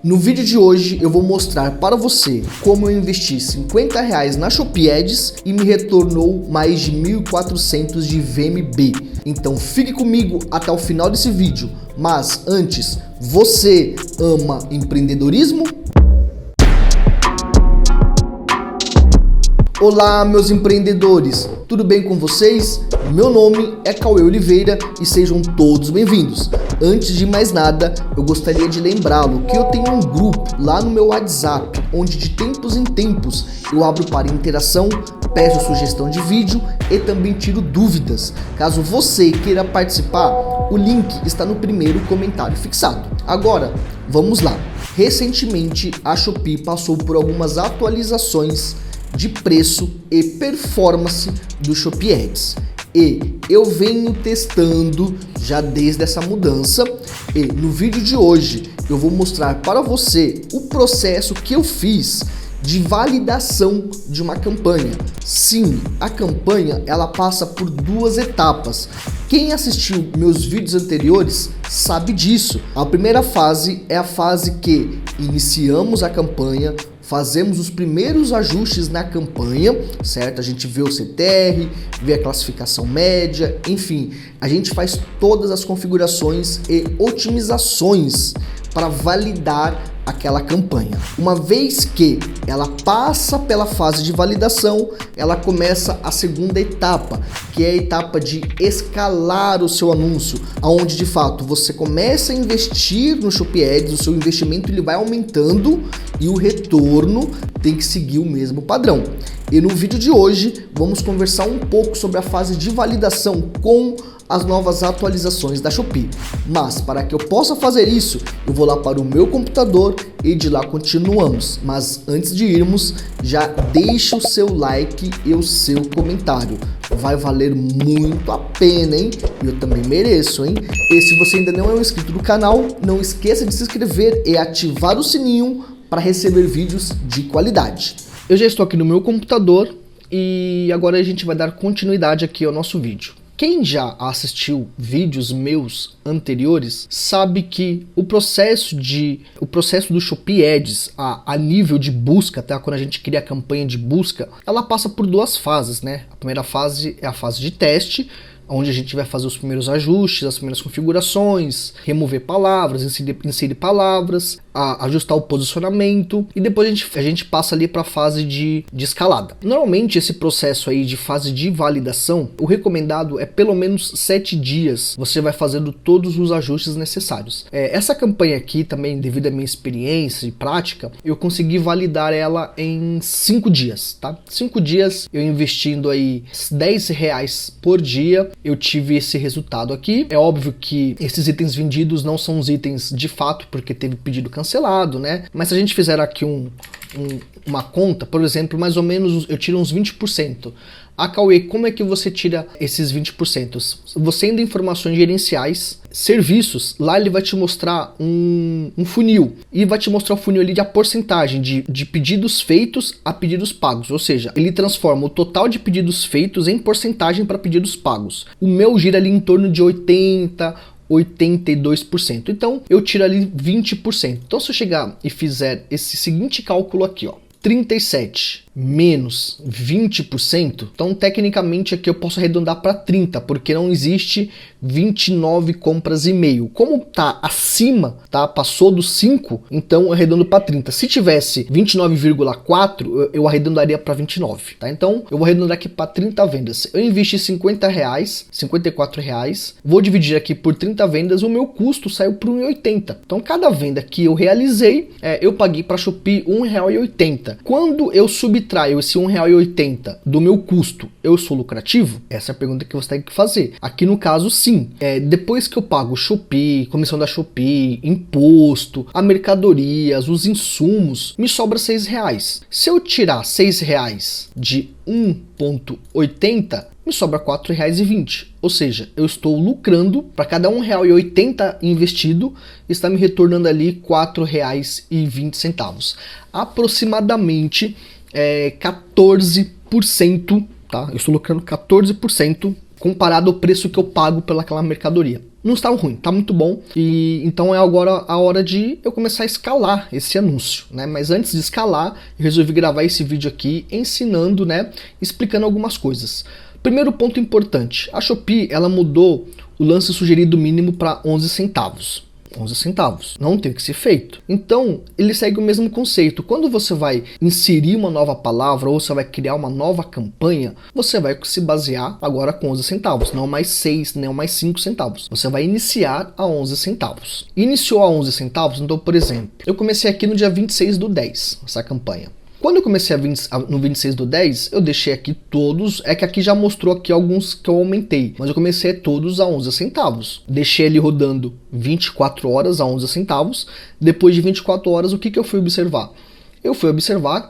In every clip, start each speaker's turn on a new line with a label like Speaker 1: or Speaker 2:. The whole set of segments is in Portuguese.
Speaker 1: No vídeo de hoje eu vou mostrar para você como eu investi R$50 na Shopee Ads e me retornou mais de 1.400 de VMB. Então fique comigo até o final desse vídeo. Mas antes, você ama empreendedorismo? Olá, meus empreendedores, tudo bem com vocês? Meu nome é Cauê Oliveira e sejam todos bem-vindos. Antes de mais nada, eu gostaria de lembrá-lo que eu tenho um grupo lá no meu WhatsApp, onde de tempos em tempos eu abro para interação, peço sugestão de vídeo e também tiro dúvidas. Caso você queira participar, o link está no primeiro comentário fixado. Agora, vamos lá. Recentemente, a Shopee passou por algumas atualizações de preço e performance do Shopee Ads. E eu venho testando já desde essa mudança e no vídeo de hoje eu vou mostrar para você o processo que eu fiz de validação de uma campanha. Sim, a campanha ela passa por duas etapas. Quem assistiu meus vídeos anteriores sabe disso. A primeira fase é a fase que iniciamos a campanha, fazemos os primeiros ajustes na campanha, certo? A gente vê o CTR, vê a classificação média, enfim, a gente faz todas as configurações e otimizações para validar aquela campanha. Uma vez que ela passa pela fase de validação, ela começa a segunda etapa, que é a etapa de escalar o seu anúncio, onde de fato você começa a investir no Shopee Ads, o seu investimento ele vai aumentando e o retorno tem que seguir o mesmo padrão. E no vídeo de hoje vamos conversar um pouco sobre a fase de validação com as novas atualizações da Shopee. Mas para que eu possa fazer isso, eu vou lá para o meu computador e de lá continuamos. Mas antes de irmos, já deixa o seu like e o seu comentário. Vai valer muito a pena, hein? E eu também mereço, hein? E se você ainda não é um inscrito do canal, não esqueça de se inscrever e ativar o sininho para receber vídeos de qualidade. Eu já estou aqui no meu computador e agora a gente vai dar continuidade aqui ao nosso vídeo. Quem já assistiu vídeos meus anteriores sabe que o processo do Shopee Ads a nível de busca, tá? Quando a gente cria a campanha de busca, ela passa por duas fases, né? A primeira fase é a fase de teste, onde a gente vai fazer os primeiros ajustes, as primeiras configurações, remover palavras, inserir palavras, ajustar o posicionamento e depois a gente passa ali para a fase de escalada. Normalmente esse processo aí de fase de validação, o recomendado é pelo menos 7 dias, você vai fazendo todos os ajustes necessários. Essa campanha aqui também, devido à minha experiência e prática, eu consegui validar ela em 5 dias, tá? 5 dias eu investindo aí R$10 por dia, eu tive esse resultado aqui. É óbvio que esses itens vendidos não são os itens de fato, porque teve pedido cancelado, né? Mas se a gente fizer aqui uma conta, por exemplo, mais ou menos eu tiro uns 20%. Cauê, como é que você tira esses 20%? Você indo em informações gerenciais, serviços, lá ele vai te mostrar um funil e vai te mostrar o funil ali de a porcentagem de pedidos feitos a pedidos pagos, ou seja, ele transforma o total de pedidos feitos em porcentagem para pedidos pagos. O meu gira ali em torno de 82%. Então eu tiro ali 20%. Então se eu chegar e fizer esse seguinte cálculo aqui, ó, 37 menos 20%, então tecnicamente aqui eu posso arredondar para 30, porque não existe 29 compras e meio. Como tá acima, tá? Passou dos 5, então eu arredondo para 30. Se tivesse 29,4, eu arredondaria para 29, tá? Então eu vou arredondar aqui para 30 vendas. Eu investi R$50, R$54, vou dividir aqui por 30 vendas, o meu custo saiu por R$1,80. Então cada venda que eu realizei, eu paguei para a Shopee R$1,80. Quando eu subtraio esse R$1,80 do meu custo, eu sou lucrativo? Essa é a pergunta que você tem que fazer. Aqui no caso, sim. Depois que eu pago Shopee, comissão da Shopee, imposto, a mercadorias, os insumos, me sobra R$6. Se eu tirar R$6 de 1,80, me sobra R$4,20. Ou seja, eu estou lucrando, para cada R$1,80 investido, está me retornando ali R$4,20. Aproximadamente 14%, tá? Eu estou lucrando 14% comparado ao preço que eu pago pelaquela mercadoria. não está ruim, tá muito bom. E então é agora a hora de eu começar a escalar esse anúncio, né? Mas antes de escalar, eu resolvi gravar esse vídeo aqui ensinando, né, explicando algumas coisas. Primeiro ponto importante, a Shopee, ela mudou o lance sugerido mínimo para 11 centavos. 11 centavos. Não tem que ser feito. Então, ele segue o mesmo conceito. Quando você vai inserir uma nova palavra ou você vai criar uma nova campanha, você vai se basear agora com 11 centavos, não mais 6, não mais 5 centavos. Você vai iniciar a 11 centavos. Iniciou a 11 centavos, então, por exemplo, eu comecei aqui no dia 26/10, essa campanha. Quando eu comecei no 26/10, eu deixei aqui todos, é que aqui já mostrou aqui alguns que eu aumentei, mas eu comecei todos a 11 centavos. Deixei ele rodando 24 horas a 11 centavos, depois de 24 horas o que eu fui observar? Eu fui observar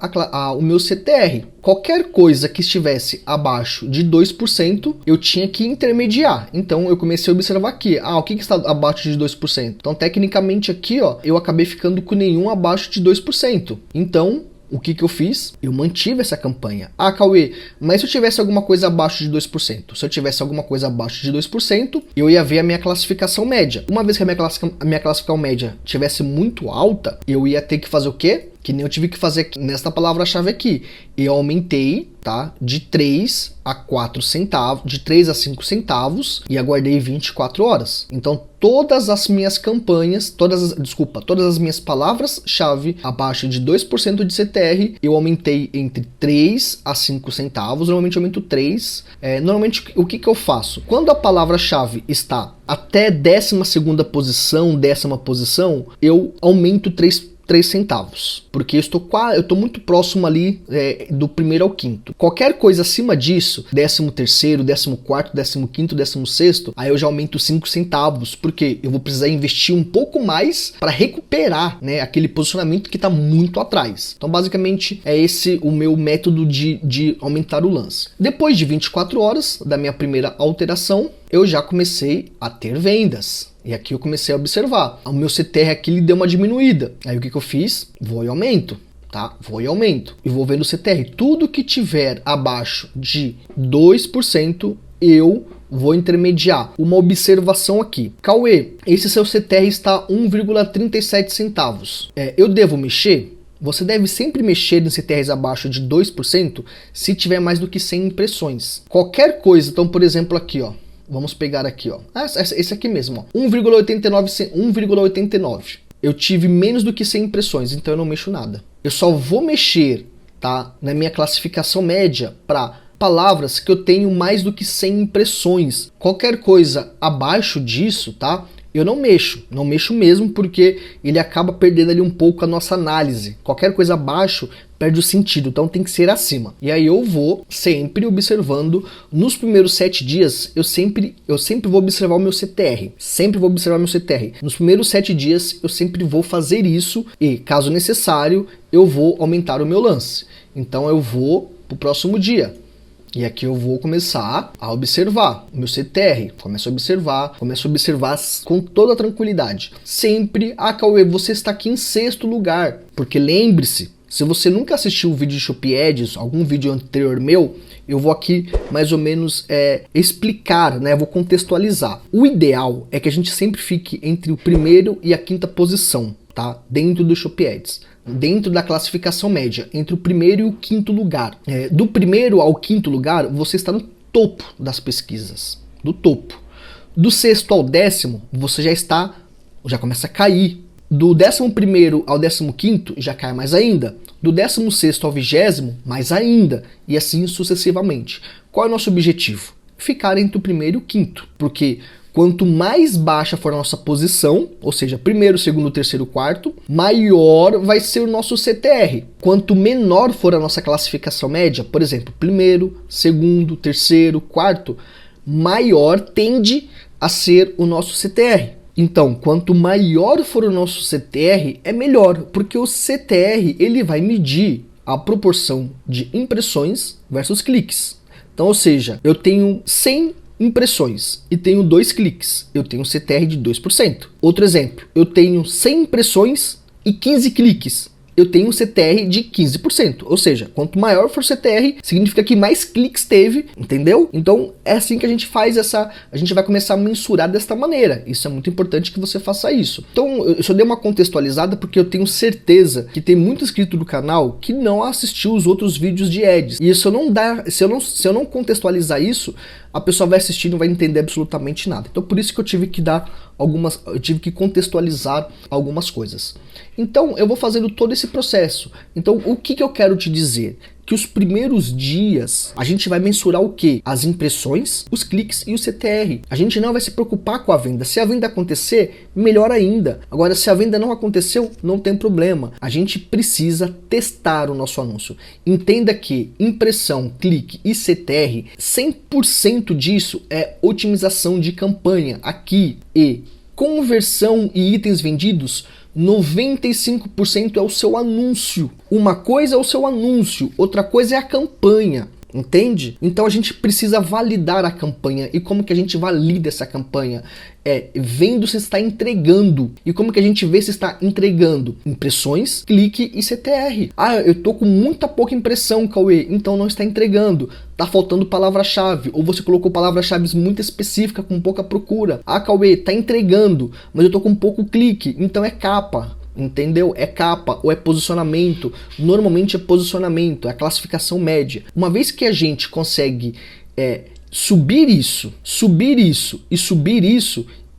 Speaker 1: o meu CTR. Qualquer coisa que estivesse abaixo de 2%, eu tinha que intermediar. Então eu comecei a observar aqui, o que está abaixo de 2%? Então tecnicamente aqui, ó, eu acabei ficando com nenhum abaixo de 2%. Então, o que eu fiz? Eu mantive essa campanha. Cauê, mas se eu tivesse alguma coisa abaixo de 2%? Se eu tivesse alguma coisa abaixo de 2%, eu ia ver a minha classificação média. Uma vez que a minha classificação média tivesse muito alta, eu ia ter que fazer o quê? Que nem eu tive que fazer nesta palavra-chave aqui. Eu aumentei, tá? De 3 a 4 centavos, de 3 a 5 centavos e aguardei 24 horas. Então, todas as minhas campanhas, todas as minhas palavras-chave abaixo de 2% de CTR, eu aumentei entre 3 a 5 centavos. Normalmente eu aumento 3. Normalmente, o que eu faço? Quando a palavra-chave está até 12ª posição, 10ª posição, eu aumento 3 centavos, porque eu estou muito próximo ali do primeiro ao quinto. Qualquer coisa acima disso, 13º, 14º, 15º, 16º, aí eu já aumento 5 centavos, porque eu vou precisar investir um pouco mais para recuperar, né, aquele posicionamento que está muito atrás. Então basicamente é esse o meu método de aumentar o lance. Depois de 24 horas da minha primeira alteração, eu já comecei a ter vendas. E aqui eu comecei a observar. O meu CTR aqui ele deu uma diminuída. Aí o que eu fiz? Vou e aumento, tá? Vou e aumento. E vou vendo o CTR. Tudo que tiver abaixo de 2%, eu vou intermediar. Uma observação aqui. Cauê, esse seu CTR está 1,37 centavos. Eu devo mexer? Você deve sempre mexer em CTRs abaixo de 2% se tiver mais do que 100 impressões. Qualquer coisa, então por exemplo aqui, ó. Vamos pegar aqui, ó. Esse aqui mesmo, ó. 1,89. Eu tive menos do que 100 impressões, então eu não mexo nada. Eu só vou mexer, tá, na minha classificação média para palavras que eu tenho mais do que 100 impressões. Qualquer coisa abaixo disso, tá? Eu não mexo mesmo, porque ele acaba perdendo ali um pouco a nossa análise. Qualquer coisa abaixo perde o sentido, então tem que ser acima. E aí eu vou sempre observando, nos primeiros 7 dias, eu sempre vou observar o meu CTR. Sempre vou observar meu CTR. Nos primeiros 7 dias, eu sempre vou fazer isso e, caso necessário, eu vou aumentar o meu lance. Então eu vou pro próximo dia. E aqui eu vou começar a observar o meu CTR. Começo a observar com toda a tranquilidade. Sempre, Cauê, você está aqui em 6º lugar. Porque lembre-se, se você nunca assistiu um vídeo de Shopee Ads, algum vídeo anterior meu, eu vou aqui mais ou menos explicar, né? Vou contextualizar. O ideal é que a gente sempre fique entre o primeiro e a 5ª posição, tá? Dentro do Shopee Ads. Dentro da classificação média, entre o primeiro e o 5º lugar. Do primeiro ao 5º lugar, você está no topo das pesquisas. Do topo. Do 6º ao 10º, você já começa a cair. Do 11º ao 15º, já cai mais ainda. Do 16º ao 20º, mais ainda. E assim sucessivamente. Qual é o nosso objetivo? Ficar entre o primeiro e o 5º. Porque quanto mais baixa for a nossa posição, ou seja, primeiro, segundo, terceiro, quarto, maior vai ser o nosso CTR. Quanto menor for a nossa classificação média, por exemplo, primeiro, segundo, terceiro, quarto, maior tende a ser o nosso CTR. Então, quanto maior for o nosso CTR, é melhor, porque o CTR ele vai medir a proporção de impressões versus cliques. Então, ou seja, eu tenho 100 impressões e tenho 2 cliques, eu tenho um CTR de 2%. Outro exemplo, eu tenho 100 impressões e 15 cliques, eu tenho um CTR de 15%. Ou seja, quanto maior for o CTR, significa que mais cliques teve, entendeu? Então é assim que a gente faz a gente vai começar a mensurar desta maneira. Isso é muito importante que você faça isso. Então eu só dei uma contextualizada porque eu tenho certeza que tem muito inscrito do canal que não assistiu os outros vídeos de ads. E se eu não contextualizar isso, a pessoa vai assistir e não vai entender absolutamente nada. Então por isso que eu tive que contextualizar algumas coisas. Então eu vou fazendo todo esse processo. Então o que eu quero te dizer? Que os primeiros dias a gente vai mensurar o quê? As impressões, os cliques e o CTR. A gente não vai se preocupar com a venda. Se a venda acontecer, melhor ainda. Agora, se a venda não aconteceu, não tem problema. A gente precisa testar o nosso anúncio. Entenda que impressão, clique e CTR, 100% disso é otimização de campanha aqui. E conversão e itens vendidos, 95% é o seu anúncio. Uma coisa é o seu anúncio, outra coisa é a campanha. Entende? Então a gente precisa validar a campanha. E como que a gente valida essa campanha? Vendo se está entregando. E como que a gente vê se está entregando? Impressões, clique e CTR. Ah, eu tô com muita pouca impressão, Cauê, então não está entregando. Tá faltando palavra-chave. Ou você colocou palavra-chave muito específica com pouca procura. Ah, Cauê, tá entregando, mas eu tô com pouco clique, então é capa. Entendeu? É capa ou é posicionamento. Normalmente é posicionamento, é a classificação média. Uma vez que a gente consegue subir isso e subir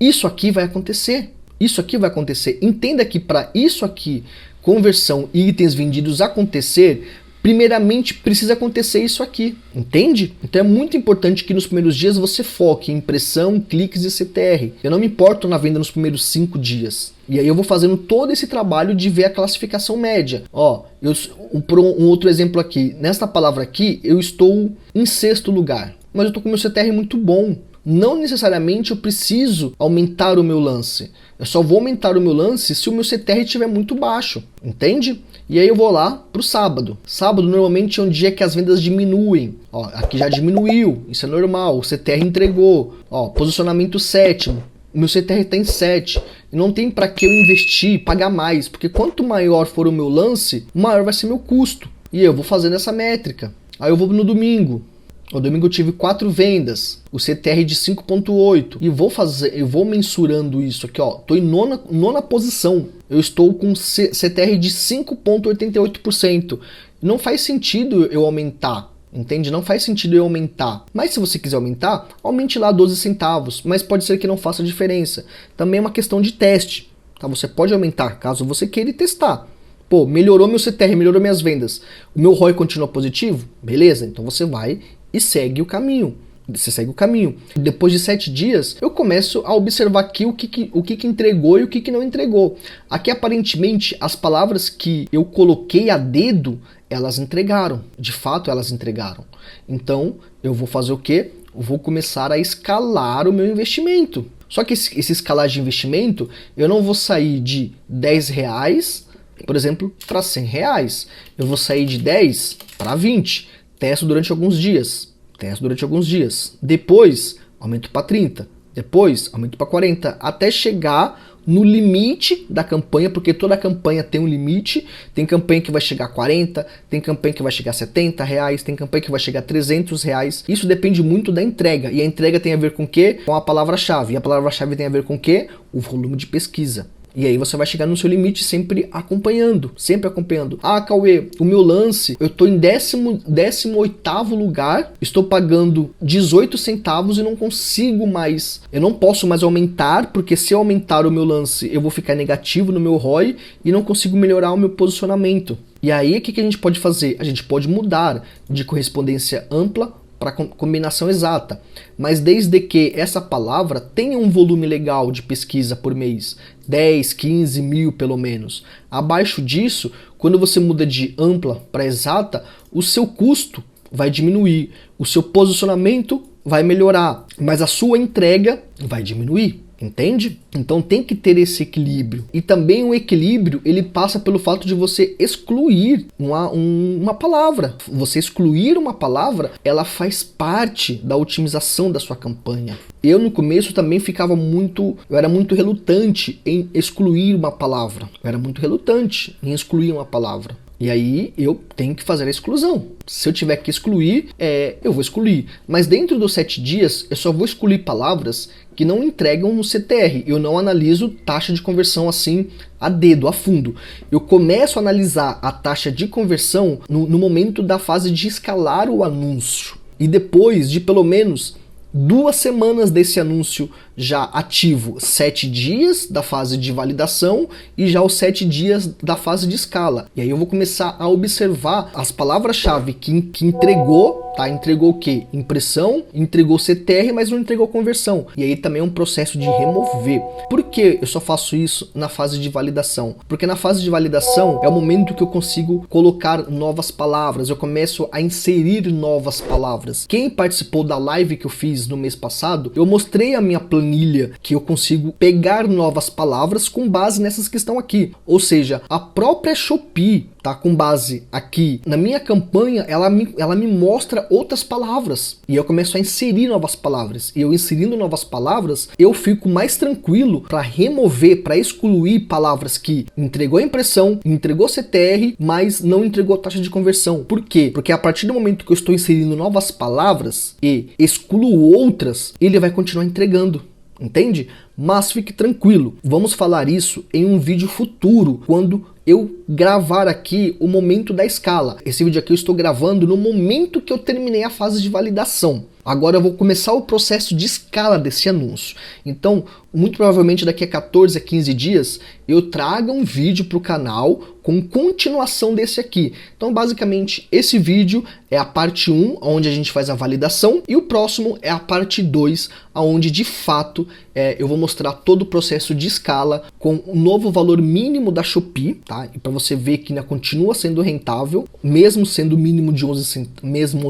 Speaker 1: isso aqui vai acontecer. Isso aqui vai acontecer. Entenda que para isso aqui, conversão e itens vendidos acontecer, primeiramente precisa acontecer isso aqui, entende? Então é muito importante que nos primeiros dias você foque em impressão, cliques e CTR. Eu não me importo na venda nos primeiros 5 dias. E aí eu vou fazendo todo esse trabalho de ver a classificação média. Ó, um outro exemplo aqui. Nesta palavra aqui, eu estou em 6º lugar, mas eu estou com meu CTR muito bom. Não necessariamente eu preciso aumentar o meu lance. Eu só vou aumentar o meu lance se o meu CTR estiver muito baixo, entende? E aí eu vou lá pro sábado. Sábado normalmente é um dia que as vendas diminuem. Ó, aqui já diminuiu, isso é normal, o CTR entregou. Ó, posicionamento 7º, o meu CTR está em 7. E não tem para que eu investir, pagar mais, porque quanto maior for o meu lance, maior vai ser meu custo. E eu vou fazendo essa métrica. Aí eu vou no domingo. No domingo eu tive 4 vendas, o CTR de 5.8 e vou mensurando isso aqui, ó. Tô em nona posição. Eu estou com CTR de 5.88%. Não faz sentido eu aumentar, entende? Não faz sentido eu aumentar. Mas se você quiser aumentar, aumente lá 12 centavos, mas pode ser que não faça diferença. Também é uma questão de teste, tá? Você pode aumentar caso você queira testar. Pô, melhorou meu CTR, melhorou minhas vendas. O meu ROI continua positivo? Beleza, então você vai e segue o caminho. Você segue o caminho. Depois de 7 dias, eu começo a observar aqui o que entregou e o que não entregou. Aqui, aparentemente, as palavras que eu coloquei a dedo, elas entregaram. De fato, elas entregaram. Então, eu vou fazer o quê? Eu vou começar a escalar o meu investimento. Só que esse escalar de investimento, eu não vou sair de R$10, por exemplo, para R$100. Eu vou sair de 10 para 20. Testo durante alguns dias. Depois, aumento para 30. Depois, aumento para 40. Até chegar no limite da campanha, porque toda campanha tem um limite. Tem campanha que vai chegar a 40, tem campanha que vai chegar a R$70, tem campanha que vai chegar a R$300. Isso depende muito da entrega. E a entrega tem a ver com o quê? Com a palavra-chave. E a palavra-chave tem a ver com o quê? O volume de pesquisa. E aí você vai chegar no seu limite sempre acompanhando. Ah, Cauê, o meu lance, eu tô em 18º lugar, estou pagando 18 centavos e não consigo mais. Eu não posso mais aumentar, porque se eu aumentar o meu lance, eu vou ficar negativo no meu ROI e não consigo melhorar o meu posicionamento. E aí, o que a gente pode fazer? A gente pode mudar de correspondência ampla para combinação exata, mas desde que essa palavra tenha um volume legal de pesquisa por mês, 10, 15 mil pelo menos. Abaixo disso, quando você muda de ampla para exata, o seu custo vai diminuir, o seu posicionamento vai melhorar, mas a sua entrega vai diminuir. Entende? Então tem que ter esse equilíbrio. E também o equilíbrio, ele passa pelo fato de você excluir uma palavra. Você excluir uma palavra, ela faz parte da otimização da sua campanha. Eu no começo também eu era muito relutante em excluir uma palavra. Eu era muito relutante em excluir uma palavra. E aí eu tenho que fazer a exclusão. Se eu tiver que excluir, eu vou excluir. Mas dentro dos 7 dias, eu só vou excluir palavras que não entregam no CTR. Eu não analiso taxa de conversão assim a dedo, a fundo. Eu começo a analisar a taxa de conversão no momento da fase de escalar o anúncio. E depois de pelo menos 2 semanas desse anúncio já ativo, 7 dias da fase de validação e já os 7 dias da fase de escala. E aí eu vou começar a observar as palavras-chave que entregou, tá? Entregou o quê? Impressão, entregou CTR, mas não entregou conversão. E aí também é um processo de remover. Por que eu só faço isso na fase de validação? Porque na fase de validação é o momento que eu consigo colocar novas palavras, eu começo a inserir novas palavras. Quem participou da live que eu fiz no mês passado, eu mostrei a minha planilha que eu consigo pegar novas palavras com base nessas que estão aqui. Ou seja, a própria Shopee, tá, com base aqui na minha campanha, ela me mostra outras palavras. E eu começo a inserir novas palavras. E eu inserindo novas palavras, eu fico mais tranquilo para remover, para excluir palavras que entregou a impressão, entregou CTR, mas não entregou a taxa de conversão. Por quê? Porque a partir do momento que eu estou inserindo novas palavras e excluo outras, ele vai continuar entregando. Entende? Mas fique tranquilo, vamos falar isso em um vídeo futuro, quando eu gravar aqui o momento da escala. Esse vídeo aqui eu estou gravando no momento que eu terminei a fase de validação. Agora eu vou começar o processo de escala desse anúncio. Então, muito provavelmente daqui a 14 a 15 dias, eu trago um vídeo para o canal com continuação desse aqui. Então, basicamente, esse vídeo é a parte 1, onde a gente faz a validação, e o próximo é a parte 2, onde de fato eu vou mostrar todo o processo de escala com um novo valor mínimo da Shopee, tá? E para você ver que ainda continua sendo rentável, mesmo sendo o mínimo de 11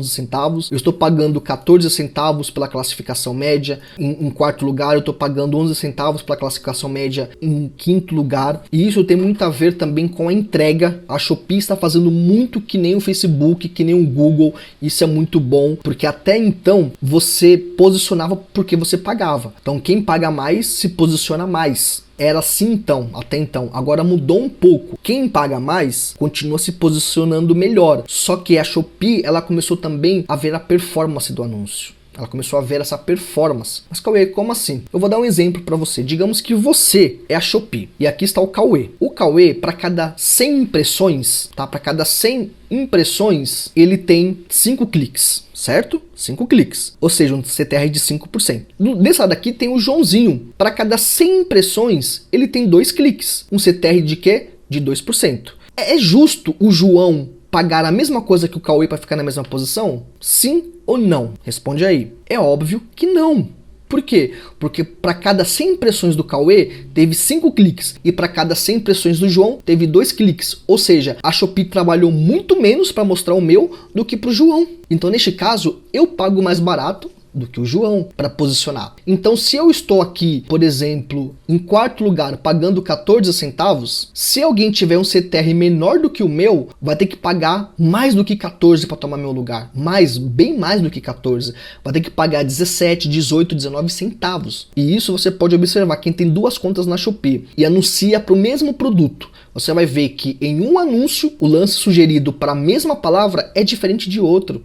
Speaker 1: centavos. Eu estou pagando 14 centavos pela classificação média. Em quarto lugar, eu estou pagando 11 centavos pela classificação média em quinto lugar. E isso tem muito a ver também com a entrega. A Shopee está fazendo muito que nem o Facebook, que nem o Google. Isso é muito bom, porque até então você posicionava porque você pagava. Então quem paga mais se posiciona mais. Era assim então, até então. Agora mudou um pouco. Quem paga mais continua se posicionando melhor. Só que a Shopee, ela começou também a ver a performance do anúncio. Ela começou a ver essa performance. Mas Cauê, como assim? Eu vou dar um exemplo para você. Digamos que você é a Shopee e aqui está o Cauê. O Cauê, para cada 100 impressões, tá? Para cada 100 impressões, ele tem 5 cliques, certo? 5 cliques, ou seja, um CTR de 5%. Desse lado aqui tem o Joãozinho. Para cada 100 impressões, ele tem 2 cliques. Um CTR de quê? De 2%. É justo o João pagar a mesma coisa que o Cauê para ficar na mesma posição? Sim ou não? Responde aí. É óbvio que não. Por quê? Porque para cada 100 impressões do Cauê, teve 5 cliques. E para cada 100 impressões do João, teve 2 cliques. Ou seja, a Shopee trabalhou muito menos para mostrar o meu do que para o João. Então, neste caso, eu pago mais barato do que o João para posicionar. Então, se eu estou aqui, por exemplo, em quarto lugar, pagando 14 centavos, se alguém tiver um CTR menor do que o meu, vai ter que pagar mais do que 14 para tomar meu lugar. Bem mais do que 14. Vai ter que pagar 17, 18, 19 centavos. E isso você pode observar quem tem 2 contas na Shopee e anuncia para o mesmo produto. Você vai ver que em um anúncio, o lance sugerido para a mesma palavra é diferente de outro.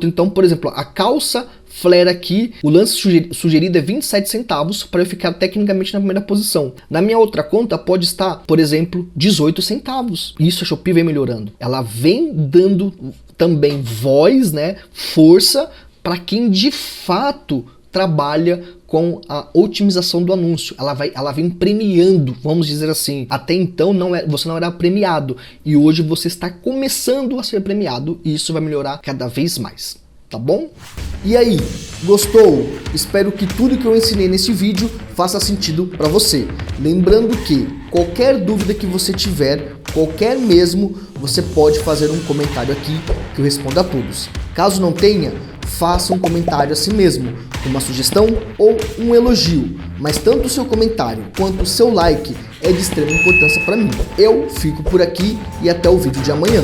Speaker 1: Então, por exemplo, a calça flare aqui, o lance sugerido é 27 centavos para eu ficar tecnicamente na primeira posição. Na minha outra conta pode estar, por exemplo, 18 centavos. Isso a Shopee vem melhorando. Ela vem dando também voz, né, força para quem de fato trabalha com a otimização do anúncio. Ela vem premiando, vamos dizer assim. Até então você não era premiado e hoje você está começando a ser premiado e isso vai melhorar cada vez mais. Tá bom? E aí, gostou? Espero que tudo que eu ensinei nesse vídeo faça sentido para você. Lembrando que qualquer dúvida que você tiver, qualquer mesmo, você pode fazer um comentário aqui que eu respondo a todos. Caso não tenha, faça um comentário assim mesmo, uma sugestão ou um elogio, mas tanto o seu comentário quanto o seu like é de extrema importância para mim. Eu fico por aqui e até o vídeo de amanhã.